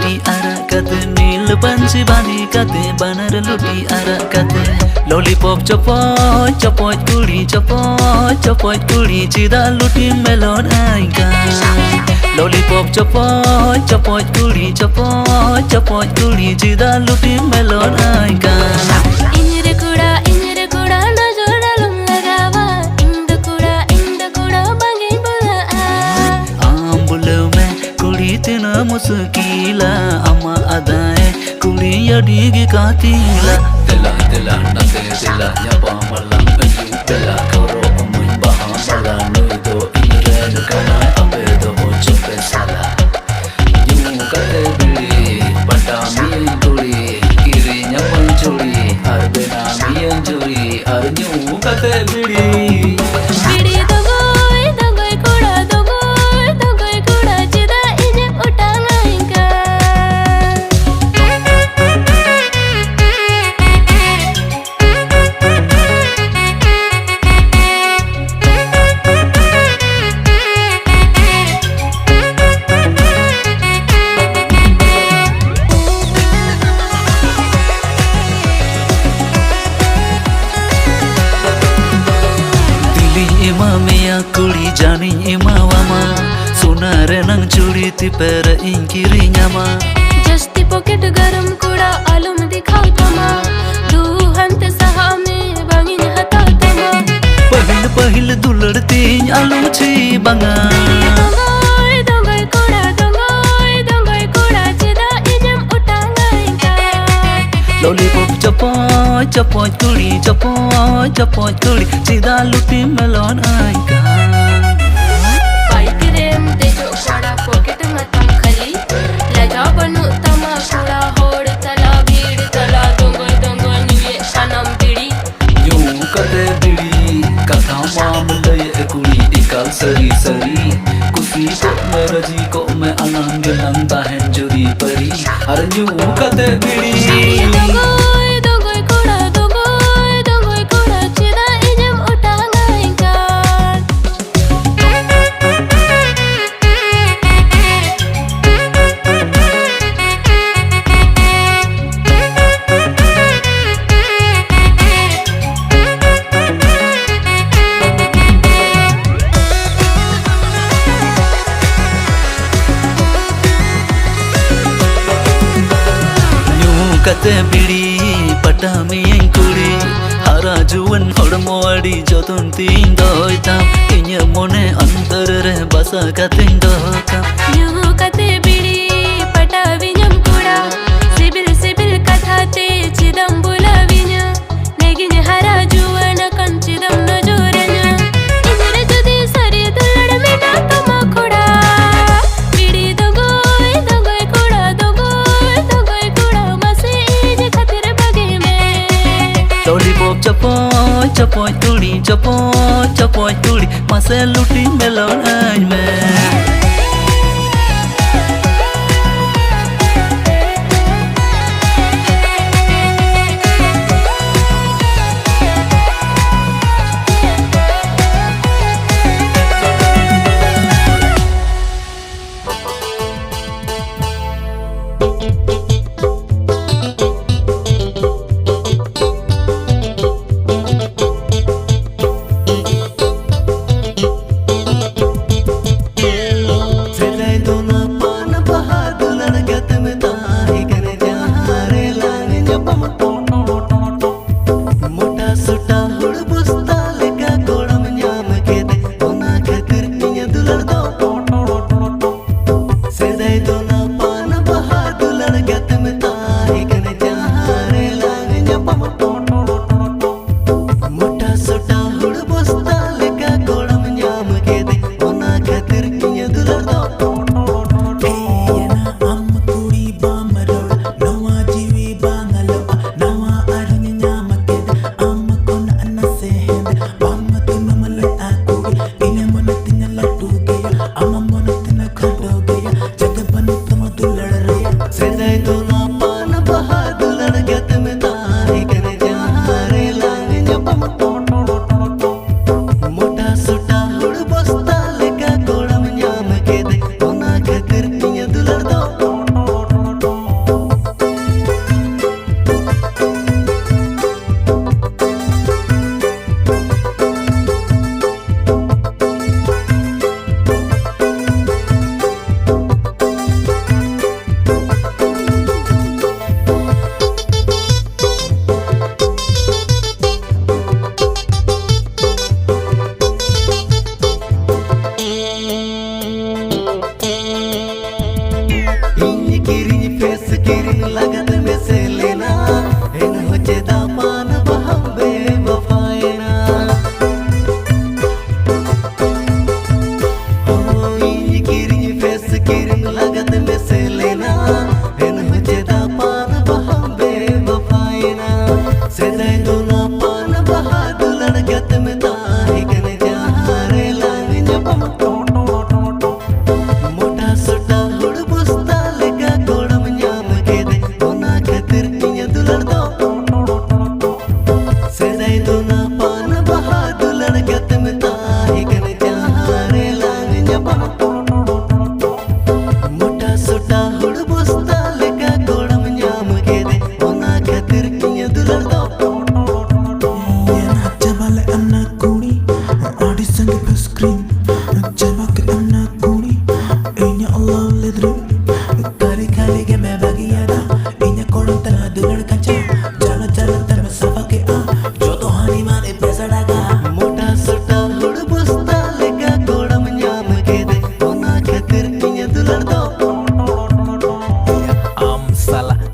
luti arak kate nil pansi bani kate banar luti arak kate lollipop chopot chopot kuli cida luti melon aika lollipop chopot chopot kuli cida luti melon aika injire kuda nazar dalam lagawa inda kuda bangin bola ambulu me kuli tina muskila ama adae kuli yadigi katila tela nate tela ya pamalang ayu tela koro amun bahamala nudo inren kana apedo chope sala yu kate bili pandami kuli kirinya pancuri arbena miyan juri arnyu kate bili bidi dogoi kuda cida ije utanga inka Ima mea kuli jani ima wama sunare nang churi ti pera inkiri nyama जस्ती pocket गरम कुड़ा आलम दिखाओ तमा दू हंत सहा में बंगिन हता तमा पहल दुलड़ती आलू छी बंगा दंगोई कुड़ा चिदा इजम उटांगा इंका lollipop chopot kuli cida luti melon aika बाइक रेम ते जो कुड़ा पॉकेट मतम खली लजा बनु तमा कुड़ा होड़ तला भीड़ तला दंगोई निये सनम bidi yu kate bili katha mamlay kuli ikal sari kusi ko meraji ko me alang nang tahen juri pari arnyu kate bili दंगोई कुड़ा चिदा इजम उटांगा इंका kate bili patami kuri hara juan hormo adi joton tin doitam inya mone antar re basa kating dokam yu kate bidi pata vinyam kuda sibil katha te chidam bula vinya negin hara juwana kan chidam na joranya injire jodi sari dulad mena tama kuda bidi dogoi kuda mase je khatir bage me lollipop chopot kuli mase luti melon ai me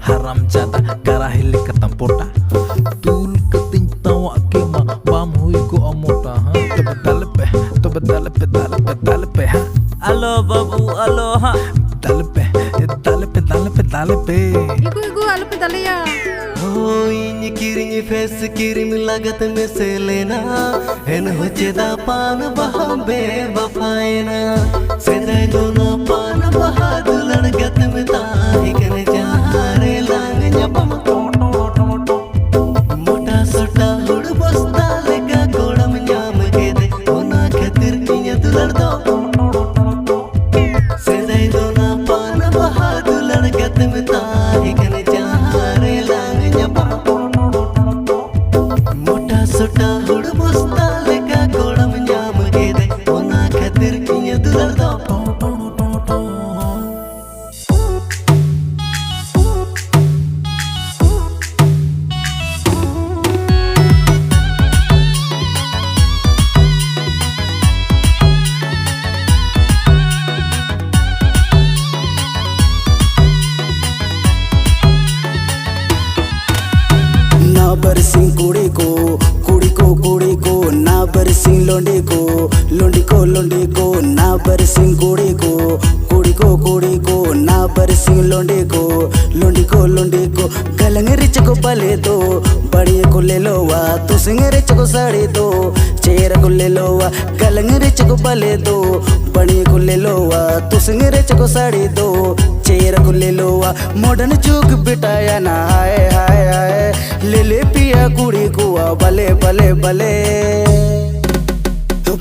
haram jada karahili katampota tul kating tawa ke ma bam hui ko amota ha to badal pe ha alo babu alo ha dal pe Igu alu pedalaya. Oh ini kirinya face kirim lagat में से लेना हेन हो चेदा पान बहाबे वफायना सेदा दोना पान बहा दुलड़ गत में ताही कने चारे लांग न्यापम मोटा सोटा हुड़ बस्ता लेगा कोड़म न्याम के दे होना खतिर किnya दुलड़ दो सेदा दोना पान बहा दुलड़ गत में ताही कने चारे लांग न्यापम मोटा सोटा हुड़ बस्ता लेगा कोड़म न्याम के दे होना खतिर किnya दुलड़ दो ना बरसिंग कुड़ी को ना बरसिंग लोंडी को ना बरसिंग कुड़ी को ना बरसिंग लोंडी को गलंग रिच को पले दो बड़ी को ले लो वा तू सिंग रिच को साड़ी दो चेर को ले लो वा गलंग रिच को पले दो बड़ी को ले लो वा तू सिंग रिच को साड़ी दो चेर को ले लो वा मॉडर्न चूक बिटाया ना हाय हाय हाय ले पिया कुड़ी को भले भले भले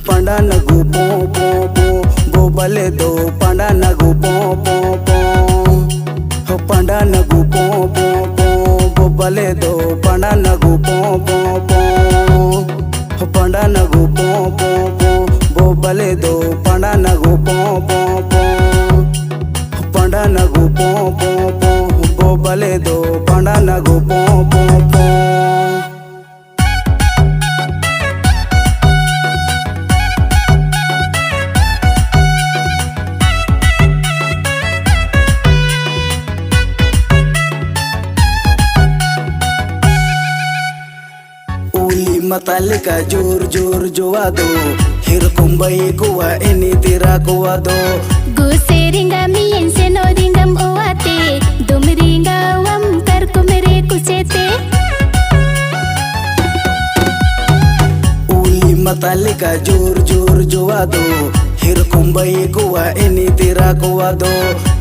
पंडा नगु पो पो पो बो भले दो पंडा नगु पो पो पो पंडा नगु पो पो पो बो भले दो पंडा नगु पो पो पो पंडा नगु पो पो पो बो भले दो पंडा नगु पो पो पो पंडा नगु पो पो पो बो भले दो पंडा नगु पो पो पो Metallica jur joa do hir kumbai kuwa ini tira kuwa do Guseringa mien senodingam oate dumringa wam kar kumere kuchete Uli Metallica jur joa do hir kumbai kuwa ini tira kuwa do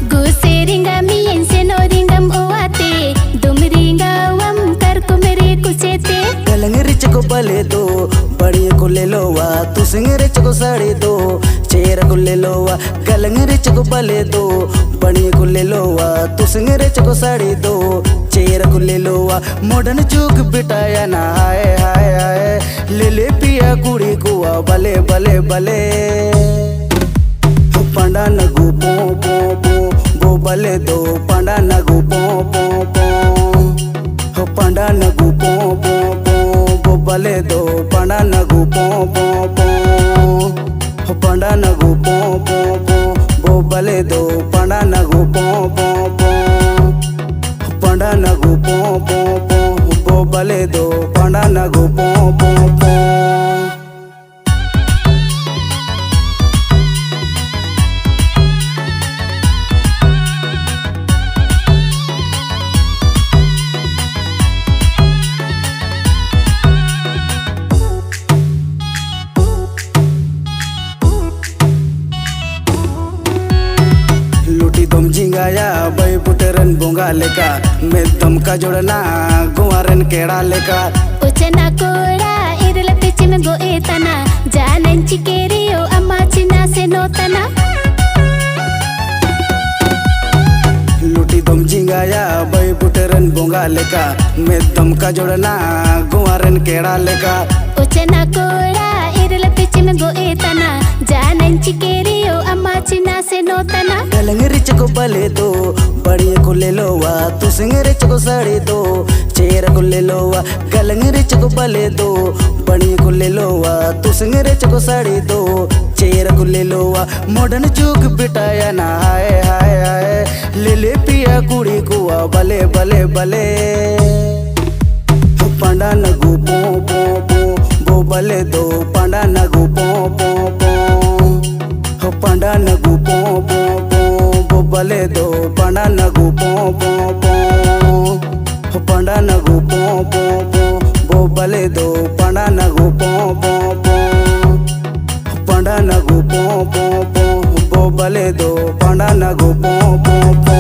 Guseringa mien senodingam oate dumringa wam kar kumere kuchete गलंग रिच को पले दो बड़ी को ले लो वा तू सिंग रिच को साड़ी दो चेर को ले लो वा गलंग रिच को पले दो बड़ी को ले लो वा तू सिंग रिच को साड़ी दो चेर को ले लो वा मॉडर्न चूक बिटाया ना हाय हाय हाय ले पिया कुड़ी को भले भले भले पंडा नगु पो पो पो बो भले दो पंडा नगु पो पो पो पंडा नगु पो पो पो बो भले दो पंडा नगु पो पो पो पंडा नगु पो पो पो बो भले दो पंडा नगु पो पो पो पंडा नगु पो पो पो बो भले दो पंडा नगु पो पो पो तुम झिंगाया बई पुटरन बोंगा लेका मैं तुम का जोड़ना गुआरन केड़ा लेका Uchana kora irla pichim go etana janan chikerio amma china se notana लूटी तुम झिंगाया बई पुटरन बोंगा लेका मैं तुम का जोड़ना गुआरन केड़ा लेका Uchana kora irla pichim go etana janan chikerio amma china se notana गलंग रिच को पले दो बड़ी को ले लो वा तू सिंग रिच को साड़ी दो चेर को ले लो वा गलंग रिच को पले दो बड़ी को ले लो वा तू सिंग रिच को साड़ी दो चेर को ले लो वा मॉडर्न चूक बिटाया ना हाय हाय हाय ले पिया कुड़ी को bale bale bale panda nagu po po po bo bale do panda nagu po po po panda nagu po po po bo bale do panda nagu po po po panda nagu po po po bo bale do panda nagu po po po panda nagu po po po bo bale do panda nagu po po po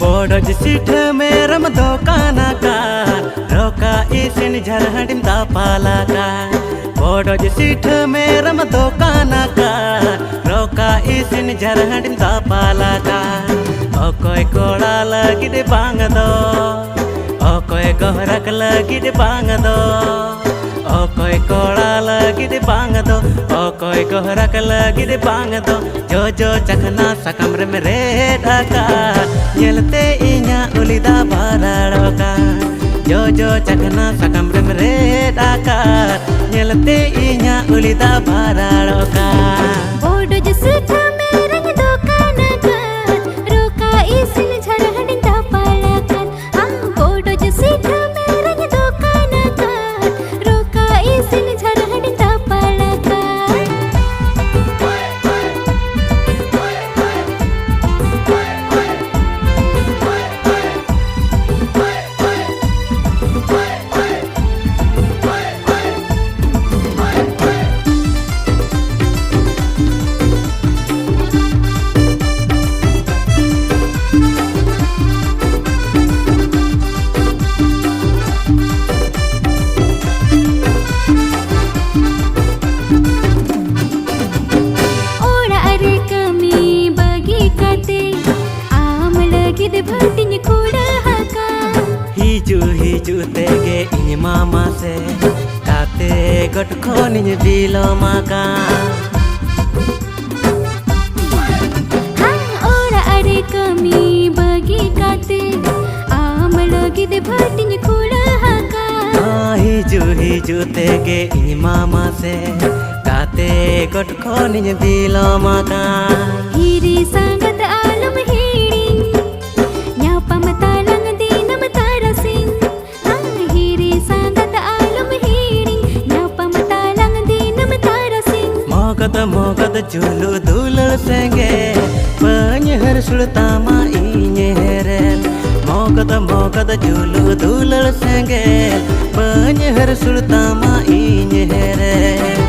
बोडज सीठ मेरम दोकाना का रोका इसिन झरहडिम दापाला का बोडज सीठ मेरम दोकाना का रोका इसिन झरहडिम दापाला का ओकोय कोड़ा लगिद बांग दो ओकोय गोहरक लगिद बांग दो ओकोय कोड़ा लगिद बांग दो ओकोय गोहरक लगिद बांग दो जो जो चखना सकम रे मेरे डाका येलते इन्या उलिदा बाराड़ोका जो जो चखना सकम रे मेरे डाका येलते इन्या उलिदा बाराड़ोका बोडज सीठ मेरंग दोकाना का रोका इसिन झरहडिम दापाला का बोडज सीठ मेरंग दोकाना का रोका इसिन झरहडिम दापाला का हिजू हिजू तेगे इन मामा से काते गट खोनिन बिलो माका ओरा अरे कमी बगी काते आम लगी दे भटिन खुड़ा हका हिजू हिजू तेगे इन मामा से काते गट खोनिन बिलो माका हिरी संगत आलम हिड़ी न्यापम तालंग दीनम तारसिन हिरी संगत आलम हिड़ी न्यापम तालंग दीनम तारसिन मोगद मोगद चुलु दुलल सेंगे पन्यहर सुलतामा इन्यहरल मोगद मोगद चुलु दुलल सेंगे पन्यहर सुलतामा इन्यहरल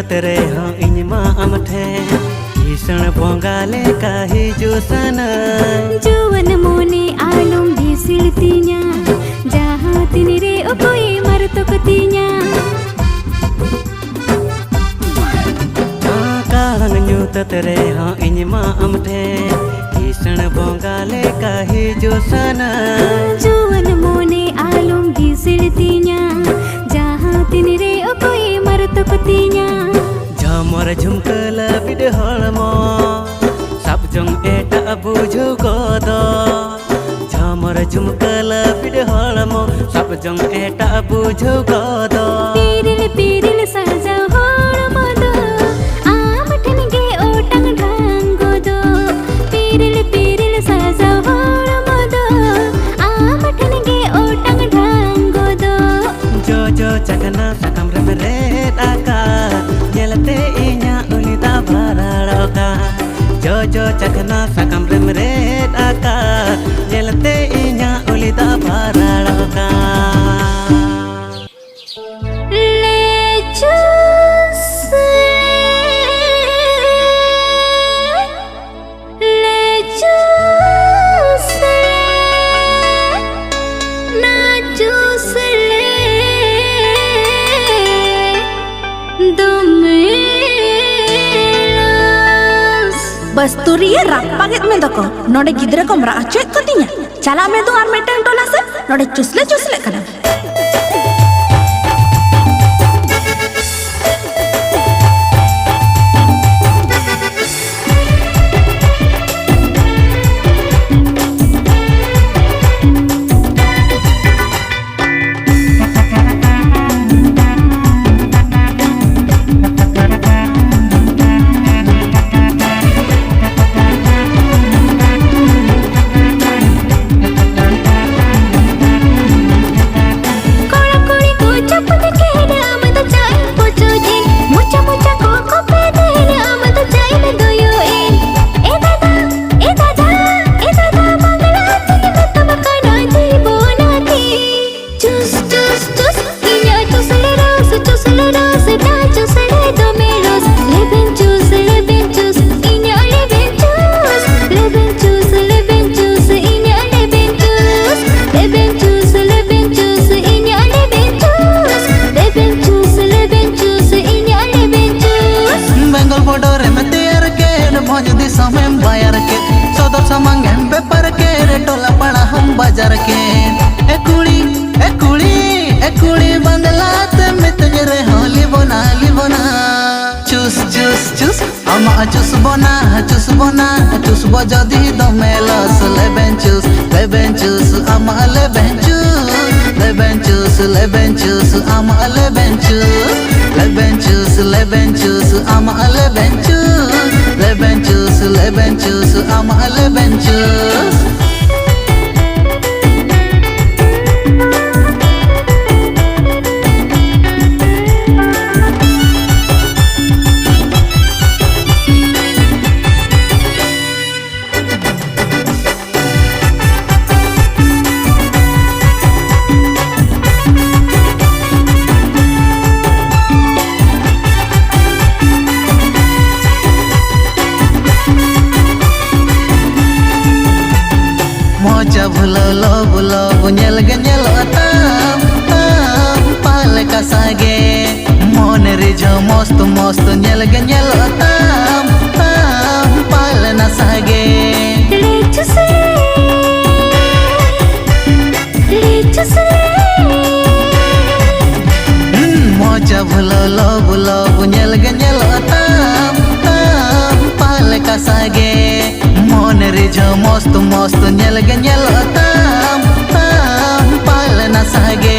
तेरे हाँ इनमा अमठे ईसण बोंगाले का ही जो सन जुवन मोने आलम भी सिलतिnya जहाँ तिनरे ओ कोई मरतो कतिnya कालंग न्यूत तेरे हाँ इनमा अमठे ईसण बोंगाले का ही जो सन जुवन मोने आलम भी सिलतिnya जहाँ तिनरे ओ कोई मरतो कतिnya झमर झुमकल बिड हलमो सब जंग एटा बुझु गोदो झमर झुमकल बिड हलमो सब जंग एटा बुझु गोदो पीरिल पीरिल सजा होड़ दो आम ठनगे ओटंग ढंगो दो पीरिल पीरिल सजा होड़ दो आम ठनगे ओटंग ढंगो दो जो जो चकना सकम रे मेरे डाका येलते इन्या उलिदा भराड़ोका जो जो चखना सकम रे डाका जलते इन्या उलिदा भराड़का बस तुरिये रापागेत में दको नोडे गिद्रे को मरा चेक कतिnya चला में दो आर मेटन टोला से नोडे चुसले कना बाजार के ए कुड़ी बंदलात में तुझरे होली बोना चूस अमा चूस बो जदी दमेलस लेबेन चूस अमा लेबेन चूस अमा लेबेन चूस अमा लेबेन चूस अमा लेबेन चूस मोजा भुलो बुझल गे पाले का सागे मन रिझो मस्त नेल गे पाले ना सागे मोजा भुलो बुझल गे पाले का सागे मन रिझो मस्त नेल गे पाले ना सागे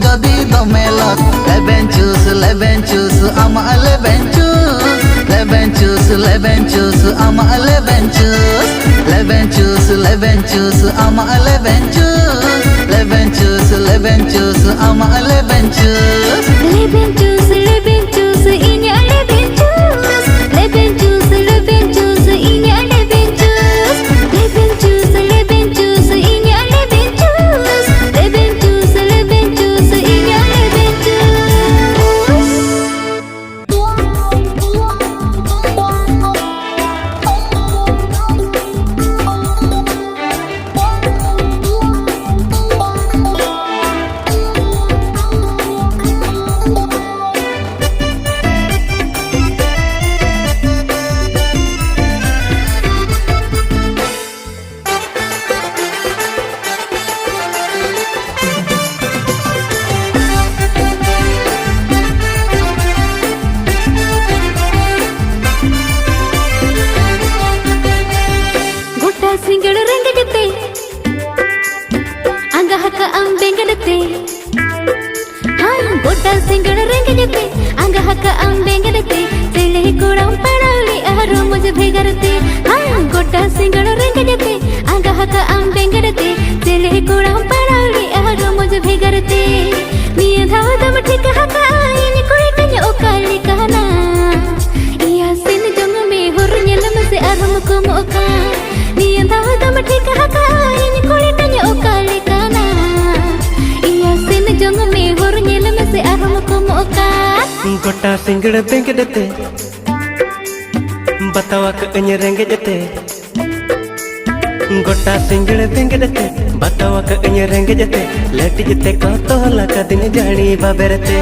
jodi domelos leben choose ama leben choose ama leben choose ama leben choose ama leben choose. Leben choose ini leben choose. Leben choose ini leben choose. Leben choose ini leben choose. Leben choose ini leben single rengedete anga haka ambengedete goda single rengedete anga haka ambengedete tele kuram padali aru mujhe bhegarate goda single rengedete anga haka ambengedete tele kuram padali aru mujhe bhegarate niya dhawadam thik haka ini kuri kanya okali kana iya sin jong me hor nyelam se arum ko moka niya dhawadam thik haka ini kuri kanya okali kana iya sin jong me hor nyelam se arum ko moka गोटा सिंगड़ बेंगड़ते बतावा कन्य रेंगजते गोटा सिंगड़ बेंगड़ते बतावा कन्य रेंगजते late जते को तो लका दिन जानी बाबेरते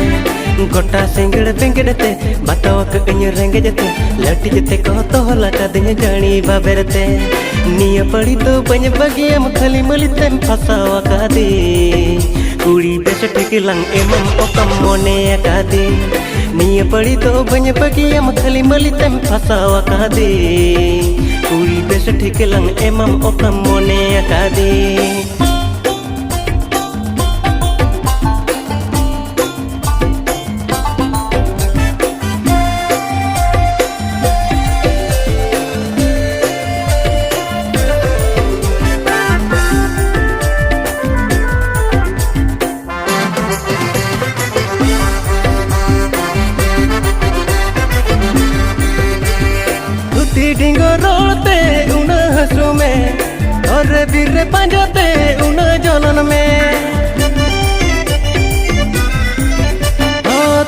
गोटा सिंगड़ बेंगड़ते बतावा कन्य रेंगजते लेट जते को तो लका दिन जानी बाबेरते निया पड़ी तो बन बगियम खाली मलितन फसावा कादी कुड़ी बेस ठेकिलांग एमम ओकम मोने कादी निया पड़ी तो बन बगियम खाली मलितम फसावा कादी कुड़ी बेस ठेकिलांग एमम ओकम मोने कादी डिंगो रोलते उना हंसू में और बीर पंजाते उना जलन में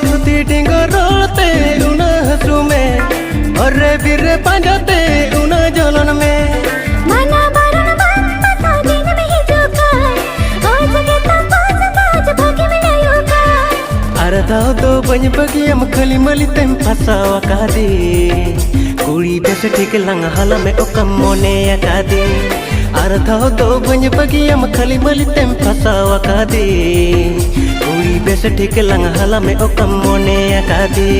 तुती डिंगो रोलते उना हंसू में और बीर पंजाते उना जलन में mana baran bata din me hi joka aaj ke tapas baaj bhagi milayuka अर्धा दो बन बगियम खली मलितम फसावा कादी कुड़ी बेस ठीक लंग हाला में ओकम मोने कादी अर्धा दो बन बगियम खली मलितम फसावा कादी कुड़ी बेस ठीक लंग हाला में ओकम मोने कादी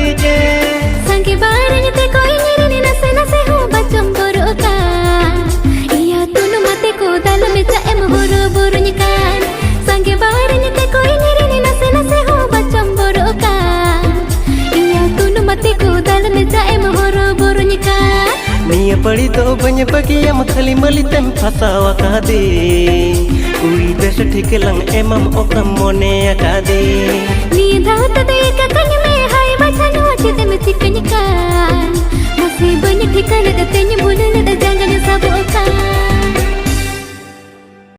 संगे बारन ते कोई निरनी नसे नसे हो बचम बोरोका इया तुनु मते को दल में चाएम बोरो बोरुनिकान संगे बारन ते कोई निरनी नसे नसे हो बचम बोरोका इया तुनु मते को दल में चाएम बोरो बोरुनिकान निया पड़ी तो बन बगियम खाली मलितम फसावा कादी कुड़ी बेस ठीक लंग एमम ओकम मोने कादी निया धावत दे का कन्य में हाय बचनो चिते में चिकनिका मसी बन ठिकाने दतेन बुलन द जंगल सब ओका